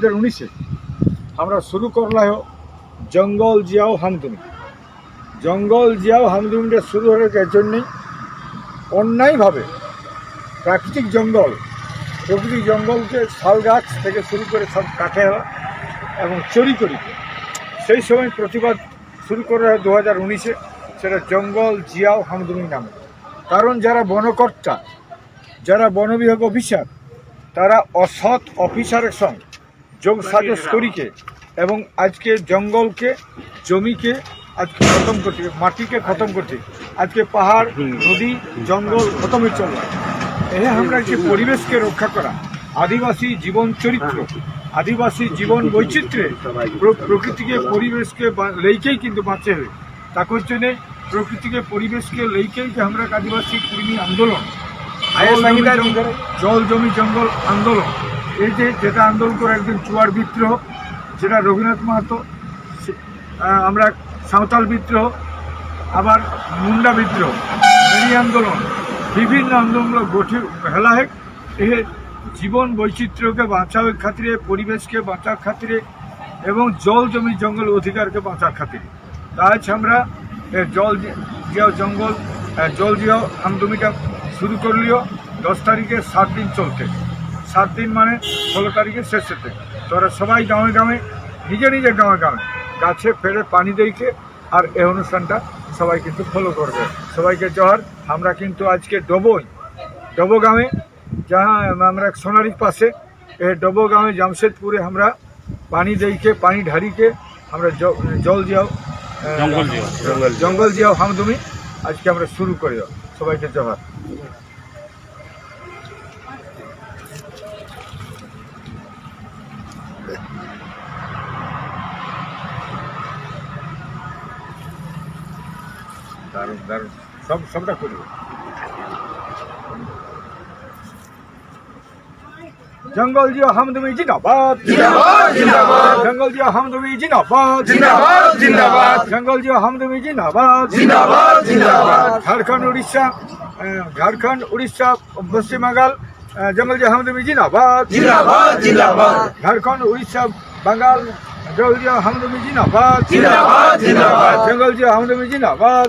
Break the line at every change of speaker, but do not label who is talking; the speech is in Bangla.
2019 আমরা শুরু করলাম জঙ্গল জিয়াও হামদুমি। জঙ্গল জিয়াও হামদুমিটা শুরু হলো এর জন্যই অন্যায়ভাবে প্রাকৃতিক জঙ্গলকে শাল গাছ থেকে শুরু করে সব কাটে এবং চুরি করি। সেই সময় প্রতিবাদ শুরু করা হয় 2019-এ, সেটা জঙ্গল জিয়াও হামদুমি নামে। কারণ যারা বনকর্তা, যারা বন বিভাগ অফিসার, তারা অসৎ অফিসারের সঙ্গে যোগ সাজস করিকে এবং আজকে জঙ্গলকে, জমিকে আজকে খতম করতে, মাটিকে খতম করতে, আজকে পাহাড়, নদী, জঙ্গল খতমে চলল। আমরা যে পরিবেশকে রক্ষা করা, আদিবাসী জীবন চরিত্র, আদিবাসী জীবন বৈচিত্র্যে প্রকৃতিকে পরিবেশকে লেইকেই কিন্তু বাঁচে হবে। তার জন্যে প্রকৃতিকে পরিবেশকে লেইকেই যে আমরা আদিবাসী কর্মী আন্দোলন, জল জমি জঙ্গল আন্দোলন, এই যে যেটা আন্দোলন করে একদিন চুয়ার বিদ্রোহ, যেটা রঘুনাথ মাহাতো, আমরা সাঁওতাল বিদ্রোহ, আবার মুন্ডা বিদ্রোহ, মেরি আন্দোলন, বিভিন্ন আন্দোলনগুলো গঠে হেলা হয় এ জীবন বৈচিত্র্যকে বাঁচার খাতিরে, পরিবেশকে বাঁচার খাতিরে এবং জল জমি জঙ্গল অধিকারকে বাঁচার খাতিরে। আজ আমরা জল জিয়াও হামদুমিটা শুরু করলিও 10 তারিখে 7 দিন চলতে, 7 দিন মানে 16 তারিখে শেষেতে। তোরা সবাই গাঁয়ে গাঁয়ে, নিজের গাঁয়ে গাছে ফেলে পানি দিইকে আর এই অনুষ্ঠানটা সবাই কিন্তু ফলো করবে। সবাইকে জোহার। আমরা কিন্তু আজকে ডবো গাঁয়ে, যাহা আমরা সোনারির পাশে, এই ডবো গাঁয়ে জামশেদপুরে আমরা পানি দিইকে, পানি ঢারিকে আমরা জঙ্গল জিয়াও হামদুমি আজকে আমরা শুরু করি। সবাইকে জোহার। দারুণ দারুণ সবটা করব। জঙ্গল জিয়াও হামদুমি জিন্দাবাদ, জঙ্গল জিয়াও হামদুমি জিন্দাবাদ, জঙ্গল জিয়াও হামদুমি জিন্দাবাদ। ঝাড়খণ্ড উড়িষ্যা পশ্চিম বাঙ্গাল, জঙ্গল জিয়াও হামদুমি জিন্দাবাদ। ঝাড়খণ্ড উড়িষ্যা বাঙ্গাল, জঙ্গল জিয়াও হামদুমি জিন্দাবাদ। জঙ্গল জিয়াও হামদুমি জিন্দাবাদ।